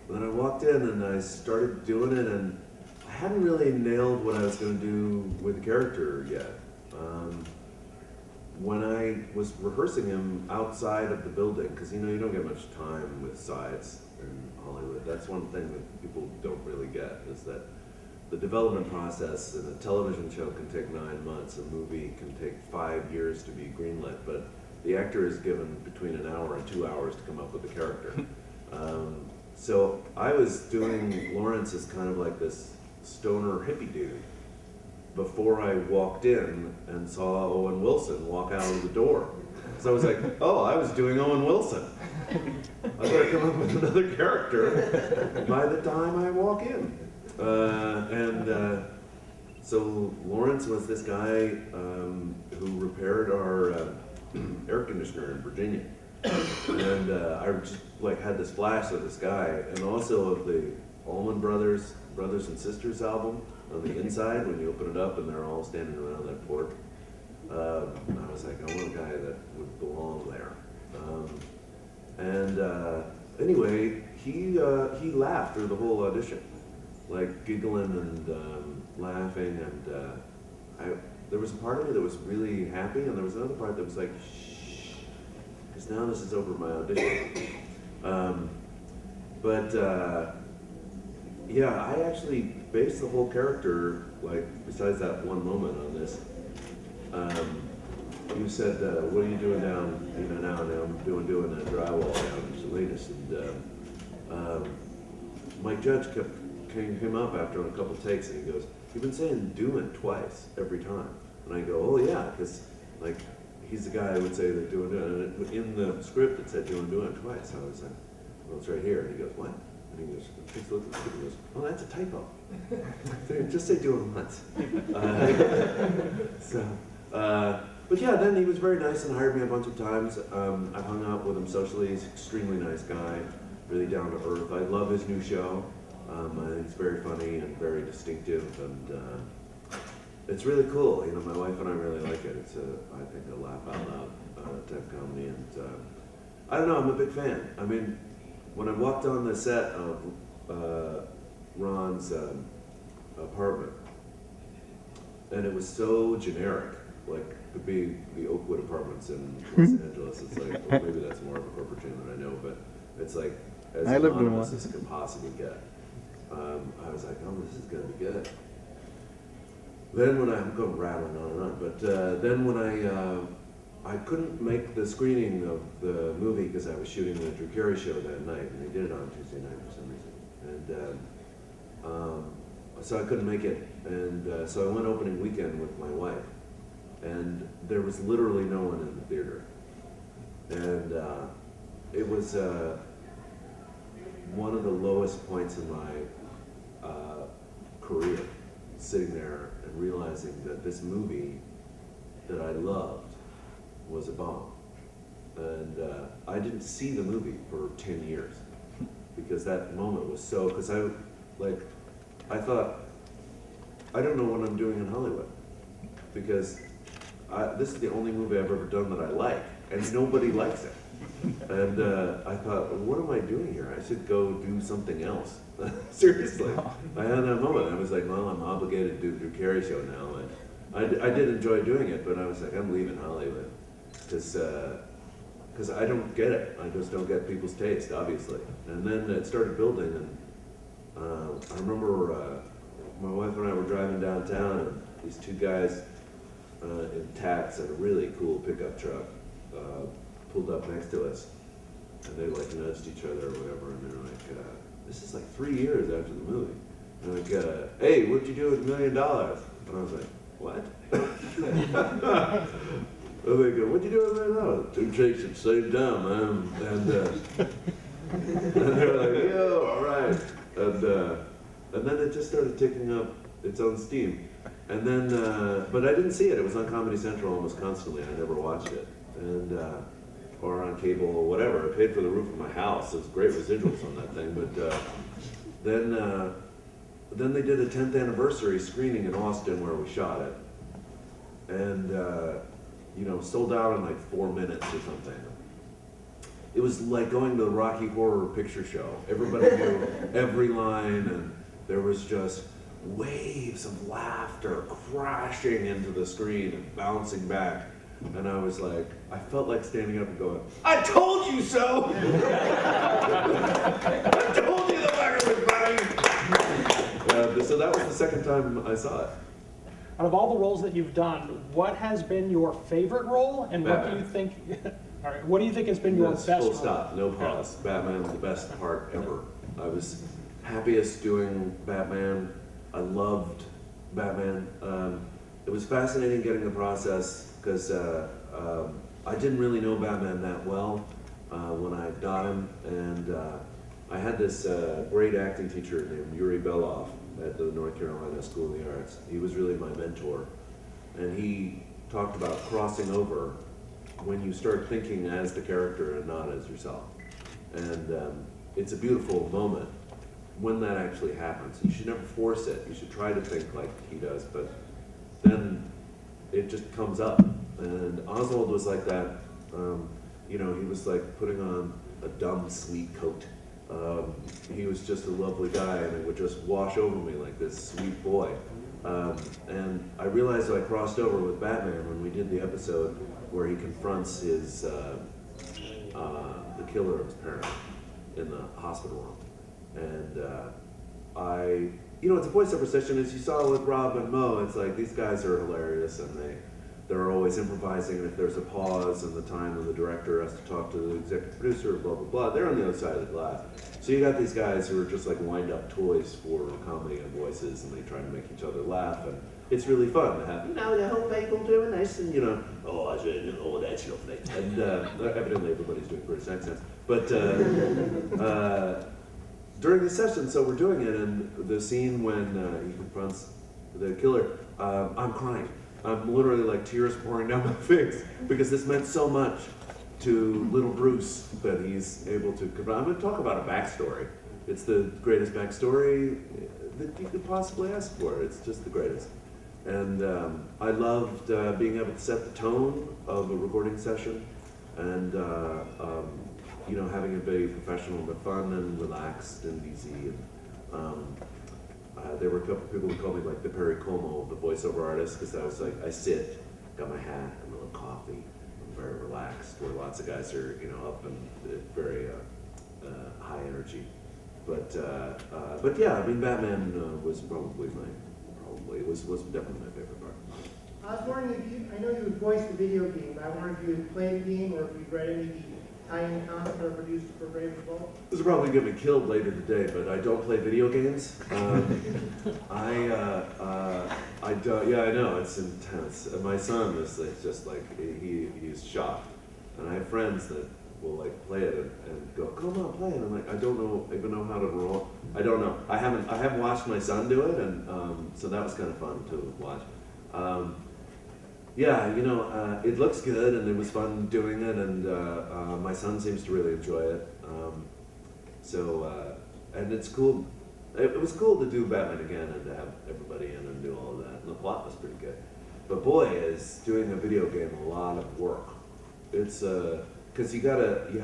D: Then I walked in, and I started doing it, and I hadn't really nailed what I was going to do with the character yet. When I was rehearsing him outside of the building, because you don't get much time with sides in Hollywood. That's one thing that people don't really get, is that the development process in a television show can take 9 months, a movie can take 5 years to be greenlit, but the actor is given between an hour and 2 hours to come up with a character. So I was doing Lawrence as kind of like this stoner hippie dude before I walked in and saw Owen Wilson walk out of the door. So I was like, oh, I was doing Owen Wilson. I better come up with another character by the time I walk in. So Lawrence was this guy who repaired our air conditioner in Virginia. And I just had this flash of this guy, and also of the Allman Brothers and Sisters album. On the inside, when you open it up and they're all standing around that porch, I was like, I want a guy that would belong there. Anyway, he laughed through the whole audition, giggling and laughing, and there was a part of me that was really happy, and there was another part that was like, shh, because now this is over my audition. Yeah, I actually based the whole character, besides that one moment on this. You said, what are you doing down now? And I'm doing drywall down in Salinas. And Mike Judge came up after a couple takes, and he goes, you've been saying doing twice every time. And I go, oh yeah, because he's the guy who would say that doing, and in the script it said doing twice. I was like, well, it's right here. And he goes, what? And he goes, takes a look at the script and goes, oh, that's a typo. Just say doing once. But yeah, then he was very nice and hired me a bunch of times. I hung out with him socially. He's an extremely nice guy, really down to earth. I love his new show. I think it's very funny and very distinctive, and it's really cool. My wife and I really like it. It's I think a laugh out loud type comedy, and I don't know, I'm a big fan. I mean, when I walked on the set of Ron's apartment, and it was so generic, could be the Oakwood Apartments in Los Angeles. It's well, maybe that's more of a corporate chain than I know, but it's as anonymous as it can possibly get. I was like, oh, this is gonna be good. Then when I'm going rattling on and on, but then when I couldn't make the screening of the movie because I was shooting the Drew Carey show that night, and they did it on Tuesday night for some reason, and so I couldn't make it, and so I went opening weekend with my wife, and there was literally no one in the theater, and it was one of the lowest points in my career, sitting there and realizing that this movie that I loved was a bomb. And I didn't see the movie for 10 years because that moment was so, because I thought, I don't know what I'm doing in Hollywood, because this is the only movie I've ever done that I like, and nobody likes it. And I thought, well, what am I doing here? I should go do something else. Seriously. I had that moment. I was like, well, I'm obligated to do the Drew Carey show now. And I did enjoy doing it, but I was like, I'm leaving Hollywood. Because I don't get it. I just don't get people's taste, obviously. And then it started building, and I remember my wife and I were driving downtown, and these two guys in tats and a really cool pickup truck pulled up next to us, and they nudged each other or whatever, and they're like, this is 3 years after the movie. And like, hey, what'd you do with $1 million? And I was like, what? And they go, what'd you do with $1 million? 2 chicks at the same time, man. And they're like, yo, all right. And then it just started taking up its own steam. And then, but I didn't see it. It was on Comedy Central almost constantly. I never watched it, and or on cable or whatever. I paid for the roof of my house. It was great residuals on that thing. But then they did a 10th anniversary screening in Austin where we shot it, and you know, sold out in like 4 minutes or something. It was like going to the Rocky Horror Picture Show. Everybody knew every line, and there was just waves of laughter crashing into the screen and bouncing back. And I was like, I felt like standing up and going, I told you so! I told you the record was bang! So that was the second time I saw it.
H: Out of all the roles that you've done, what has been your favorite role, and what do you think? All right, what do you think has been your best role?
D: Full stop, no pause. Batman was the best part ever. I was happiest doing Batman. I loved Batman. It was fascinating getting the process because I didn't really know Batman that well when I got him, and I had this great acting teacher named Yuri Beloff at the North Carolina School of the Arts. He was really my mentor, and he talked about crossing over when you start thinking as the character and not as yourself. And it's a beautiful moment when that actually happens. You should never force it. You should try to think like he does, but then it just comes up. And Oswald was like that. You know, he was like putting on a dumb, sweet coat. He was just a lovely guy, and it would just wash over me like this sweet boy. And I realized I crossed over with Batman when we did the episode where he confronts his the killer of his parents in the hospital room. And you know, it's a voiceover session, as you saw with Rob and Mo. It's like these guys are hilarious, and they're always improvising, and if there's a pause in the time when the director has to talk to the executive producer, blah, blah, blah, they're on the other side of the glass. So you got these guys who are just like wind-up toys for comedy and voices, and they try to make each other laugh, and it's really fun to have, now the whole people doing this, and you know, oh, that's lovely. And evidently everybody's doing British accents. But during the session, so we're doing it, and the scene when he confronts the killer, I'm crying. I'm literally like tears pouring down my face because this meant so much to little Bruce that he's able to confront. I'm going to talk about a backstory. It's the greatest backstory that you could possibly ask for. It's just the greatest. And I loved being able to set the tone of a recording session, and you know, having it be professional but fun and relaxed and easy. And there were a couple people who called me like the Perry Como of the voiceover artist, because I was like, I sit, got my hat and a little coffee, I'm very relaxed, where lots of guys are, you know, up and very high energy. But yeah, I mean, Batman was probably was definitely my favorite part.
J: I was wondering if you, I know you voiced the video game, but I wonder if you had played the game or if you've read any of the tie-in comics that are produced for Brave and Bold.
D: This will probably get me killed later today, but I don't play video games. I don't. Yeah, I know, it's intense. My son is just like he's shocked, and I have friends that will like play it and go, "Come on, play it." And I'm like, I don't even know how to roll. I don't know. I haven't watched my son do it, and so that was kind of fun to watch. Yeah, you know, it looks good, and it was fun doing it, and my son seems to really enjoy it. And it's cool. It was cool to do Batman again and to have everybody in and do all of that. And the plot was pretty good. But boy, is doing a video game a lot of work. It's because you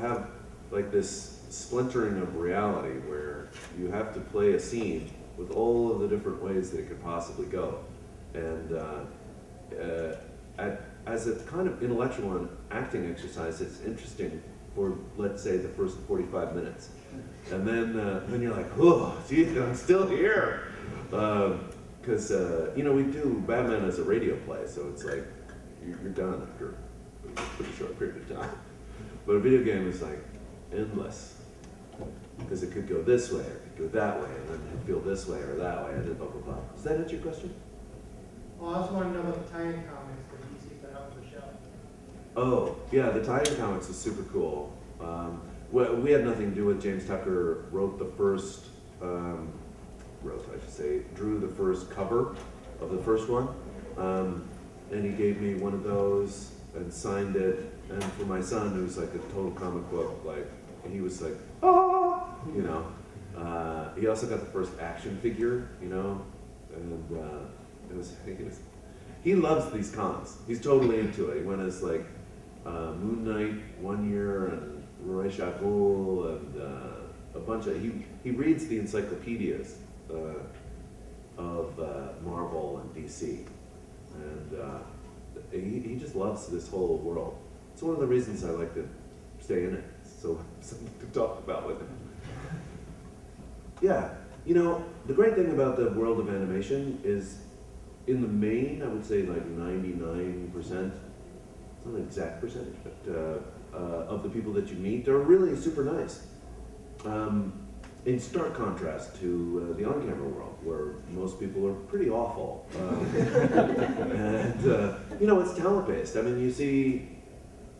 D: have like this splintering of reality where you have to play a scene with all of the different ways that it could possibly go, and as a kind of intellectual and acting exercise, it's interesting for, let's say, the first 45 minutes. And then you're like, oh, geez, I'm still here. Because, you know, we do Batman as a radio play, so it's like, you're done after a pretty short period of time. But a video game is like endless. Because it could go this way, or it could go that way, and then you feel this way or that way, and then blah, blah, blah. Does that answer your question?
J: Well, I also want to know about the tie-in comics that DC put out for the show.
D: Oh, yeah, the tie-in comics was super cool. Well, we had nothing to do with James Tucker. Drew the first cover of the first one, and he gave me one of those and signed it. And for my son, who's like a total comic book, like he was like, oh, you know. He also got the first action figure, you know, and he loves these cons. He's totally into it. He went as like Moon Knight one year and Roy Chagul and a bunch of, he reads the encyclopedias of Marvel and DC, and he just loves this whole world. It's one of the reasons I like to stay in it, so something to talk about with him. Yeah, you know, the great thing about the world of animation is, in the main, I would say like 99%, it's not an exact percentage, but of the people that you meet are really super nice. In stark contrast to the on-camera world, where most people are pretty awful. And, you know, it's talent-based. I mean, you see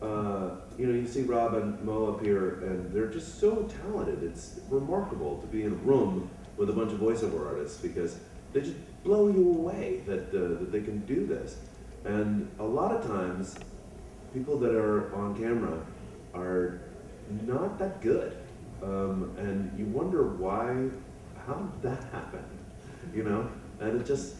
D: Rob and Mo up here, and they're just so talented. It's remarkable to be in a room with a bunch of voiceover artists, because they just blow you away that they can do this. And a lot of times, people that are on camera are not that good. And you wonder why, how did that happen? You know? And it just,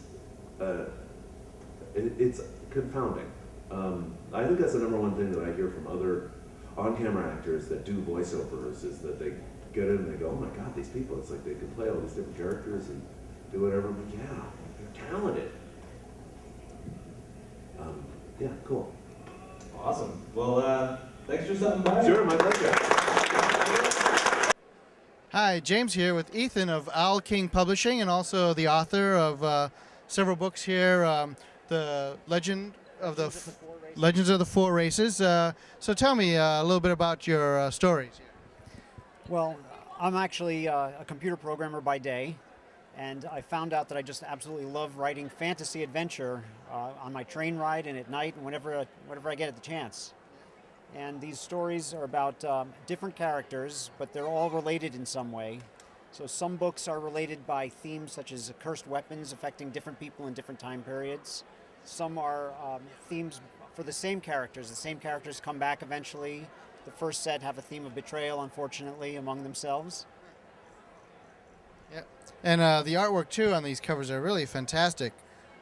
D: it's confounding. I think that's the number one thing that I hear from other on-camera actors that do voiceovers, is that they get in and they go, oh my God, these people, it's like they can play all these different characters and do whatever. I'm like, yeah, they're talented. Yeah, cool.
T: Awesome. Well, thanks for stopping by.
D: Sure, my pleasure.
R: Hi, James here with Ethan of Owl King Publishing, and also the author of several books here, the Legends of the Four Races. So tell me a little bit about your stories.
M: Well, I'm actually a computer programmer by day, and I found out that I just absolutely love writing fantasy adventure on my train ride and at night and whenever I get the chance. And these stories are about different characters, but they're all related in some way. So some books are related by themes such as cursed weapons affecting different people in different time periods. Some are themes for the same characters. The same characters come back eventually. The first set have a theme of betrayal, unfortunately, among themselves.
R: Yeah, and the artwork too on these covers are really fantastic.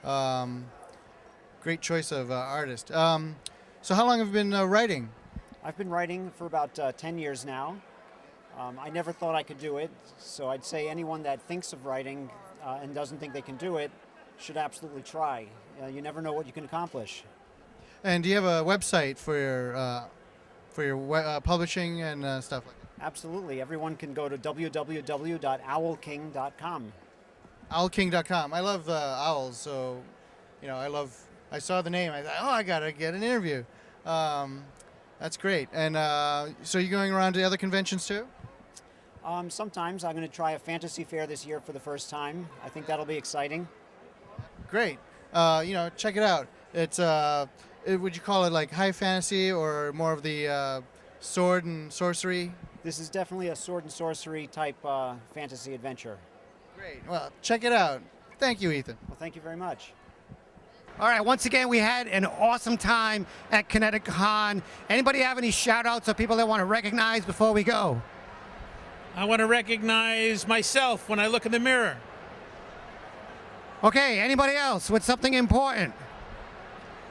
R: Great choice of artist. So how long have you been writing?
M: I've been writing for about 10 years now. I never thought I could do it, so I'd say anyone that thinks of writing and doesn't think they can do it should absolutely try. You never know what you can accomplish.
R: And do you have a website for your publishing and stuff like that?
M: Absolutely. Everyone can go to www.owlking.com.
R: Owlking.com. I love owls, so I saw the name. I thought, I gotta get an interview. That's great. And so you're going around to other conventions too?
M: Sometimes. I'm going to try a fantasy fair this year for the first time. I think that'll be exciting.
R: Great. Check it out. It's would you call it like high fantasy or more of the sword and sorcery?
M: This is definitely a sword and sorcery type fantasy adventure.
R: Great. Well, check it out. Thank you, Ethan.
M: Well, thank you very much.
A: All right, once again, we had an awesome time at ConnectiCon. Anybody have any shout-outs or people that want to recognize before we go?
C: I want to recognize myself when I look in the mirror.
A: Okay, anybody else with something important?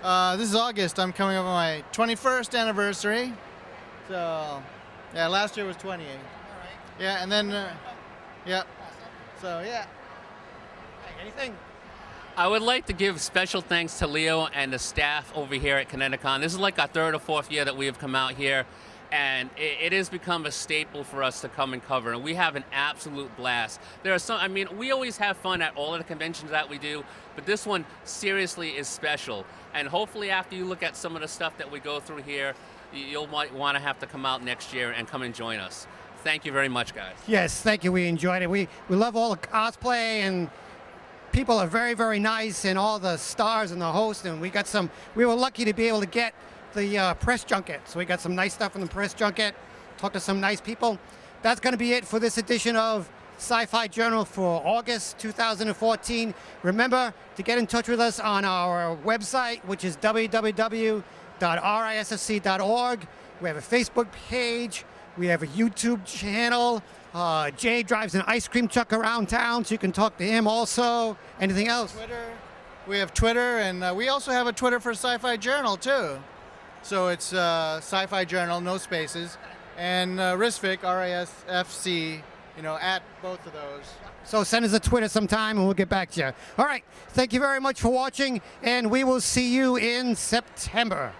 R: This is August. I'm coming up on my 21st anniversary. So, yeah, last year was 28. All right. Yeah, and then, yeah. So, yeah.
A: Hey, anything?
G: I would like to give special thanks to Leo and the staff over here at ConnectiCon. This is like our third or fourth year that we have come out here, and it has become a staple for us to come and cover, and we have an absolute blast. There are some, we always have fun at all of the conventions that we do, but this one seriously is special. And hopefully after you look at some of the stuff that we go through here, you'll might want to have to come out next year and come and join us. Thank you very much, guys.
A: Yes, thank you. We enjoyed it. We love all the cosplay, and people are very, very nice, and all the stars and the host, and we were lucky to be able to get the press junket. So we got some nice stuff from the press junket, talked to some nice people. That's going to be it for this edition of Sci-Fi Journal for August 2014. Remember to get in touch with us on our website, which is www.risfc.org. We have a Facebook page. We have a YouTube channel. Jay drives an ice cream truck around town, so you can talk to him also. Anything else?
R: Twitter. We have Twitter, and we also have a Twitter for Sci-Fi Journal, too. So it's Sci-Fi Journal, no spaces, and RISFC, R-I-S-F-C, at both of those.
A: So send us a Twitter sometime, and we'll get back to you. All right. Thank you very much for watching, and we will see you in September.